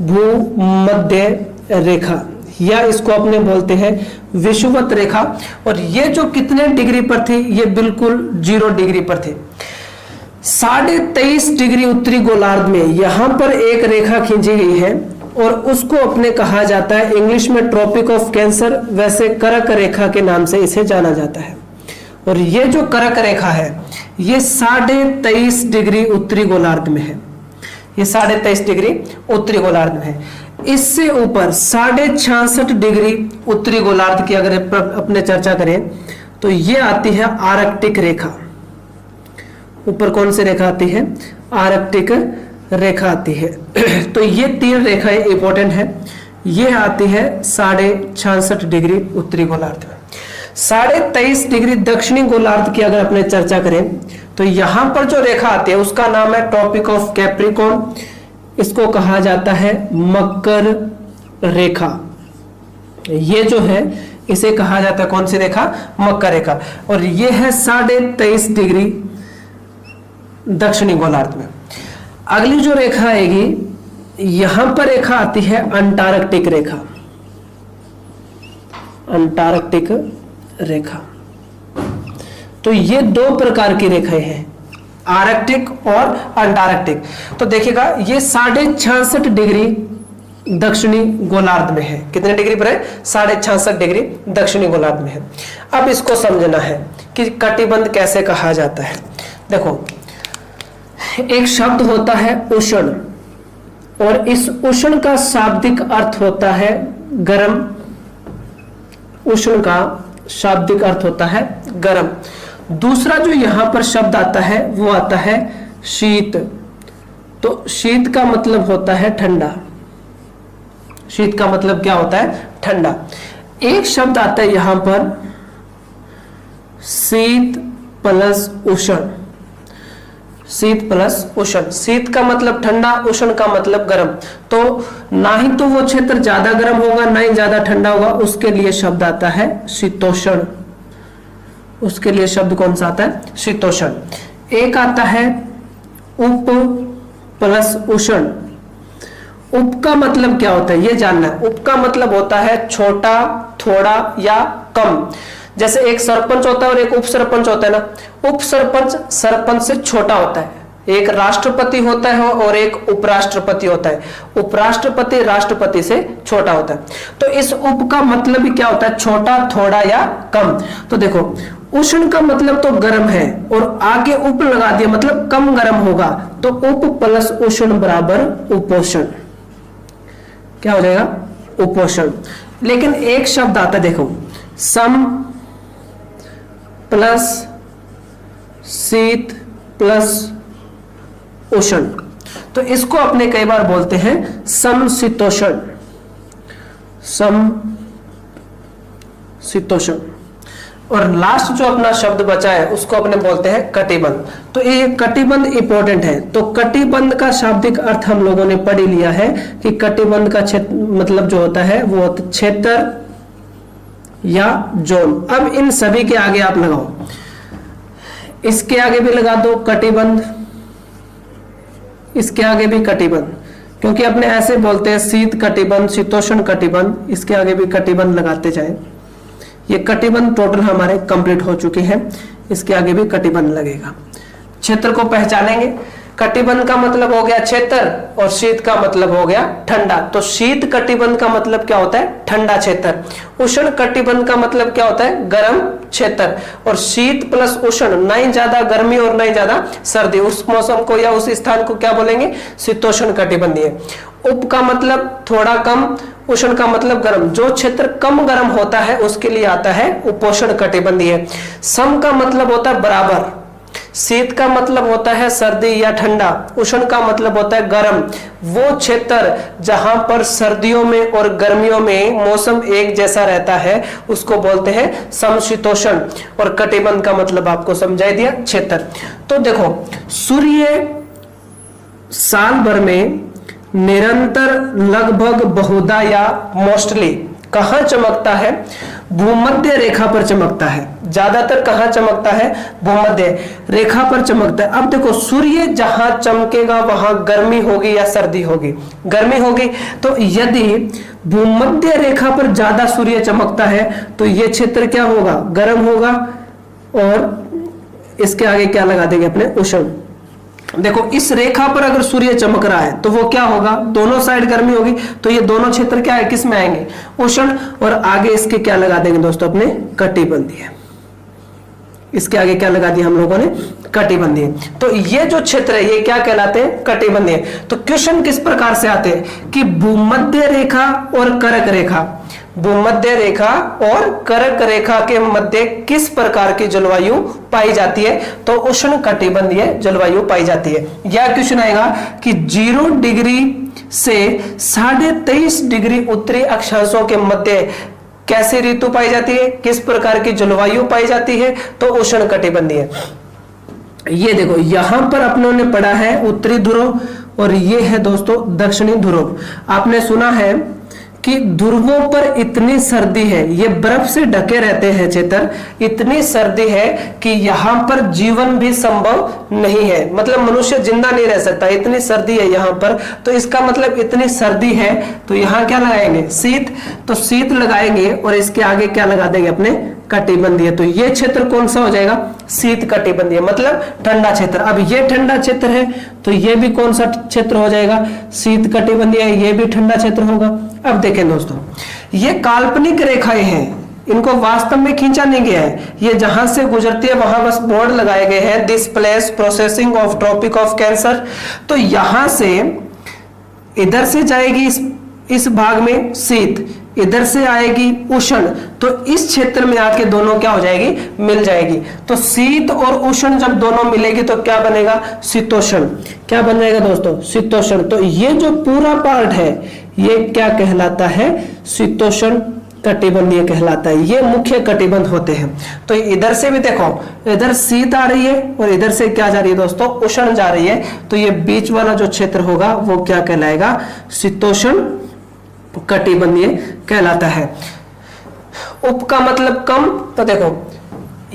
Speaker 1: भूमध्य रेखा, या इसको अपने बोलते हैं विषुवत रेखा। और ये जो कितने डिग्री पर थी, ये बिल्कुल 0 डिग्री पर थी। 23.5 डिग्री उत्तरी गोलार्ध में यहां पर एक रेखा खींची गई है और उसको अपने कहा जाता है इंग्लिश में ट्रॉपिक ऑफ कैंसर, वैसे कर्क रेखा के नाम से इसे जाना जाता है। और ये जो कर्क रेखा है ये 23.5 डिग्री उत्तरी गोलार्ध में है, ये 23.5 डिग्री उत्तरी गोलार्ध में है। इससे ऊपर 66.5 डिग्री उत्तरी गोलार्ध की अगर अपने चर्चा करें तो ये आती है आर्कटिक रेखा। ऊपर कौन सी रेखा आती है, आर्कटिक रेखा आती है। तो ये 3 रेखाएं इंपॉर्टेंट है। ये आती है 66.5 डिग्री उत्तरी गोलार्ध में। 23.5 डिग्री दक्षिणी गोलार्ध की अगर अपने चर्चा करें तो यहां पर जो रेखा आती है उसका नाम है ट्रॉपिक ऑफ कैप्रिकॉर्न, इसको कहा जाता है मकर रेखा। ये जो है इसे कहा जाता है कौन सी रेखा, मकर रेखा। और ये है 23.5 डिग्री दक्षिणी गोलार्ध में। अगली जो रेखा आएगी, यहां पर रेखा आती है अंटार्कटिक रेखा, अंटार्कटिक रेखा। तो ये 2 प्रकार की रेखाएं हैं, आर्कटिक और अंटार्कटिक। तो देखिएगा ये 66.5 डिग्री दक्षिणी गोलार्ध में है। कितने डिग्री पर है, 66.5 डिग्री दक्षिणी गोलार्ध में है। अब इसको समझना है कि कटिबंध कैसे कहा जाता है। देखो, एक शब्द होता है उष्ण, और इस उष्ण का शाब्दिक अर्थ होता है गर्म। उष्ण का शाब्दिक अर्थ होता है गर्म। दूसरा जो यहां पर शब्द आता है वो आता है शीत। तो शीत का मतलब होता है ठंडा। शीत का मतलब क्या होता है, ठंडा। एक शब्द आता है यहां पर शीत प्लस उष्ण, शीत प्लस उष्ण। शीत का मतलब ठंडा, उष्ण का मतलब गर्म। तो ना ही तो वो क्षेत्र ज्यादा गर्म होगा ना ही ज्यादा ठंडा होगा, उसके लिए शब्द आता है शीतोष्ण। उसके लिए शब्द कौन सा आता है? शीतोष्ण। एक आता है उप प्लस उष्ण। उप का मतलब क्या होता है ये जानना है। उप का मतलब होता है छोटा, थोड़ा या कम। जैसे एक सरपंच होता है और एक उप सरपंच होता है ना। उप सरपंच सरपंच से छोटा होता है। एक राष्ट्रपति होता है और एक उपराष्ट्रपति होता है। उपराष्ट्रपति राष्ट्रपति से छोटा होता है। तो इस उप का मतलब भी क्या होता है? छोटा, थोड़ा या कम। तो देखो, उष्ण का मतलब तो गर्म है और आगे उप लगा दिया मतलब कम गर्म होगा, तो उप प्लस उष्ण बराबर उपोष्ण। क्या हो जाएगा? उपोष्ण। लेकिन एक शब्द आता है देखो, सम प्लस शीत प्लस उष्ण, तो इसको अपने कई बार बोलते हैं समशीतोष्ण। समशीतोष्ण। और लास्ट जो अपना शब्द बचा है उसको अपने बोलते हैं कटिबंध। तो ये कटिबंध इंपॉर्टेंट है। तो कटिबंध का शाब्दिक अर्थ हम लोगों ने पढ़ लिया है कि कटिबंध का क्षेत्र मतलब जो होता है वो क्षेत्र या जोन। अब इन सभी के आगे आप लगाओ, इसके आगे भी लगा दो कटिबंध, इसके आगे भी कटिबंध, क्योंकि अपने ऐसे बोलते हैं शीत कटिबंध, शीतोष्ण कटिबंध, इसके आगे भी कटिबंध लगाते जाए। ये कटिबंध टोटल हमारे कंप्लीट हो चुके हैं। इसके आगे भी कटिबंध लगेगा। क्षेत्र को पहचानेंगे। कटिबंध का मतलब हो गया क्षेत्र और शीत का मतलब हो गया ठंडा। तो शीत कटिबंध का मतलब क्या होता है? ठंडा क्षेत्र। उष्ण कटिबंध का मतलब क्या होता है? गर्म क्षेत्र। और शीत प्लस उष्ण, ना ही ज्यादा गर्मी और ना ही ज्यादा सर्दी, उस मौसम को या उस स्थान को क्या बोलेंगे? शीतोष्ण कटिबंधीय। उप का मतलब थोड़ा कम, उष्ण का मतलब गर्म। जो क्षेत्र कम गर्म होता है उसके लिए आता है उपोष्ण कटिबंधीय। सम का मतलब होता है बराबर। शीत का मतलब होता है सर्दी या ठंडा। उष्ण का मतलब होता है गर्म। वो क्षेत्र जहां पर सर्दियों में और गर्मियों में मौसम एक जैसा रहता है उसको बोलते हैं समशीतोष्ण। और कटिबंध का मतलब आपको समझाई दिया, क्षेत्र। तो देखो, सूर्य साल भर में निरंतर लगभग बहुधा या मोस्टली कहां चमकता है? भूमध्य रेखा पर चमकता है। ज्यादातर कहां चमकता है? भूमध्य रेखा पर चमकता है। अब देखो, सूर्य जहां चमकेगा वहां गर्मी होगी या सर्दी होगी? गर्मी होगी। तो यदि भूमध्य रेखा पर ज्यादा सूर्य चमकता है तो यह क्षेत्र क्या होगा? गर्म होगा। और इसके आगे क्या लगा देंगे अपने? उष्ण। देखो, इस रेखा पर अगर सूर्य चमक रहा है तो वो क्या होगा? दोनों साइड गर्मी होगी। तो ये दोनों क्षेत्र क्या है? किस में आएंगे? उष्ण। और आगे इसके क्या लगा देंगे दोस्तों? अपने कटिबंधीय। इसके आगे क्या लगा दिया हम लोगों ने? कटिबंधीय। तो ये जो क्षेत्र है ये क्या कहलाते हैं? कटिबंधीय। तो क्वेश्चन किस प्रकार से आते हैं कि भूमध्य रेखा और कर्क रेखा, भूमध्य रेखा और कर्क रेखा के मध्य किस प्रकार की जलवायु पाई जाती है? तो उष्ण कटिबंधीय जलवायु पाई जाती है। यह क्वेश्चन आएगा कि 0 डिग्री से 23.5 डिग्री उत्तरी अक्षांशों के मध्य कैसी ऋतु पाई जाती है? किस प्रकार की जलवायु पाई जाती है? तो उष्ण कटिबंधीय। ये देखो, यहां पर अपनों ने पढ़ा है उत्तरी ध्रुव और ये है दोस्तों दक्षिणी ध्रुव। आपने सुना है कि ध्रुवों पर इतनी सर्दी है, ये बर्फ से ढके रहते हैं क्षेत्र, इतनी सर्दी है कि यहाँ पर जीवन भी संभव नहीं है, मतलब मनुष्य जिंदा नहीं रह सकता, इतनी सर्दी है यहाँ पर। तो इसका मतलब इतनी सर्दी है तो यहाँ क्या लगाएंगे? शीत। तो शीत लगाएंगे और इसके आगे क्या लगा देंगे? अपने कटिबंधीय। तो ये क्षेत्र कौन सा हो जाएगा? शीत कटिबंधीय, मतलब ठंडा क्षेत्र। अब ये ठंडा क्षेत्र है तो ये भी कौन सा क्षेत्र हो जाएगा? शीत कटिबंधीय। ये भी ठंडा क्षेत्र होगा। अब देखें दोस्तों, ये काल्पनिक रेखाएं हैं, इनको वास्तव में खींचा नहीं गया है। ये जहां से गुजरती है वहां बस बोर्ड लगाए गए हैं, this place processing of tropic of cancer. तो यहां से इधर से जाएगी इस भाग में शीत, इधर से आएगी उष्ण। तो इस क्षेत्र में आके दोनों क्या हो जाएगी? मिल जाएगी। तो शीत और उष्ण जब दोनों मिलेगी तो क्या बनेगा? शीतोष्ण। क्या बन जाएगा दोस्तों? शीतोष्ण। तो ये जो पूरा पार्ट है ये क्या कहलाता है? शीतोष्ण कटिबंधीय कहलाता है। ये मुख्य कटिबंध होते हैं। तो इधर से भी देखो, इधर शीत आ रही है और इधर से क्या जा रही है दोस्तों? उष्ण जा रही है। तो ये बीच वाला जो क्षेत्र होगा वो क्या कहलाएगा? शीतोष्ण कटिबंधीय कहलाता है। उप का मतलब कम। तो देखो,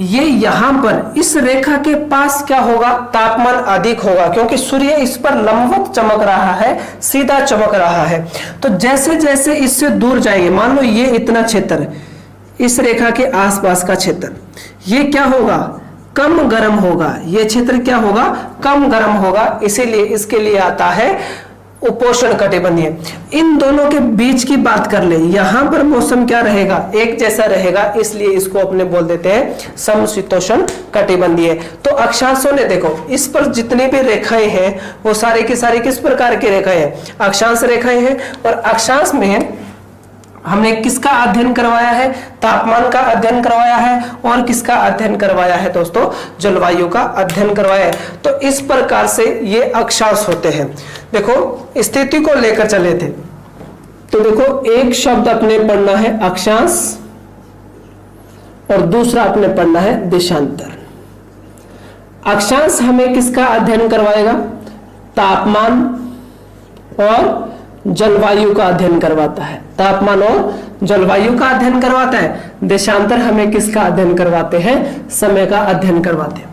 Speaker 1: ये यहां पर इस रेखा के पास क्या होगा, तापमान अधिक होगा, क्योंकि सूर्य इस पर लंबवत चमक रहा है, सीधा चमक रहा है। तो जैसे जैसे इससे दूर जाएंगे, मान लो ये इतना क्षेत्र, इस रेखा के आसपास का क्षेत्र, ये क्या होगा, कम गर्म होगा। ये क्षेत्र क्या होगा, कम गर्म होगा। इसीलिए इसके लिए आता है उपोष्ण कटिबंधीय। इन दोनों के बीच की बात कर ले, यहां पर मौसम क्या रहेगा, एक जैसा रहेगा, इसलिए इसको अपने बोल देते हैं समशीतोष्ण कटिबंधीय। तो अक्षांशों ने देखो, इस पर जितनी भी रेखाएं हैं वो सारी की सारी किस प्रकार की रेखाएं हैं, अक्षांश रेखाएं हैं। और अक्षांश में हमने किसका अध्ययन करवाया है, तापमान का अध्ययन करवाया है, और किसका अध्ययन करवाया है दोस्तों, जलवायु का अध्ययन करवाया है। तो इस प्रकार से ये अक्षांश होते हैं। देखो स्थिति को लेकर चले थे, तो देखो एक शब्द अपने पढ़ना है अक्षांश, और दूसरा अपने पढ़ना है देशांतर। अक्षांश हमें किसका अध्ययन करवाएगा, तापमान और जलवायु का अध्ययन करवाता है, तापमान और जलवायु का अध्ययन करवाता है। देशांतर हमें किसका अध्ययन करवाते हैं, समय का अध्ययन करवाते हैं।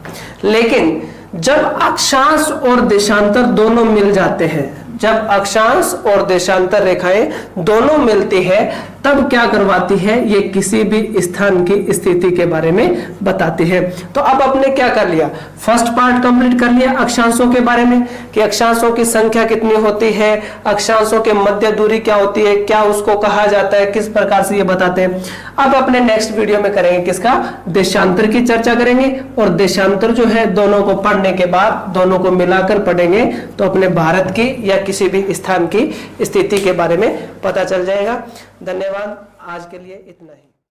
Speaker 1: लेकिन जब अक्षांश और देशांतर दोनों मिल जाते हैं, जब अक्षांश और देशांतर रेखाएं दोनों मिलती है, तब क्या करवाती है, ये किसी भी स्थान की स्थिति के बारे में बताती है। तो अब आपने क्या कर लिया, फर्स्ट पार्ट कंप्लीट कर लिया अक्षांशों के बारे में, कि अक्षांशों की संख्या कितनी होती है, अक्षांशों के मध्य दूरी क्या होती है, क्या उसको कहा जाता है, किस प्रकार से ये बताते हैं। अब अपने नेक्स्ट वीडियो में करेंगे किसका, देशांतर की चर्चा करेंगे। और देशांतर जो है दोनों को पढ़ने के बाद, दोनों को मिलाकर पढ़ेंगे तो अपने भारत की या किसी भी स्थान की स्थिति के बारे में पता चल जाएगा। धन्यवाद, आज के लिए इतना ही।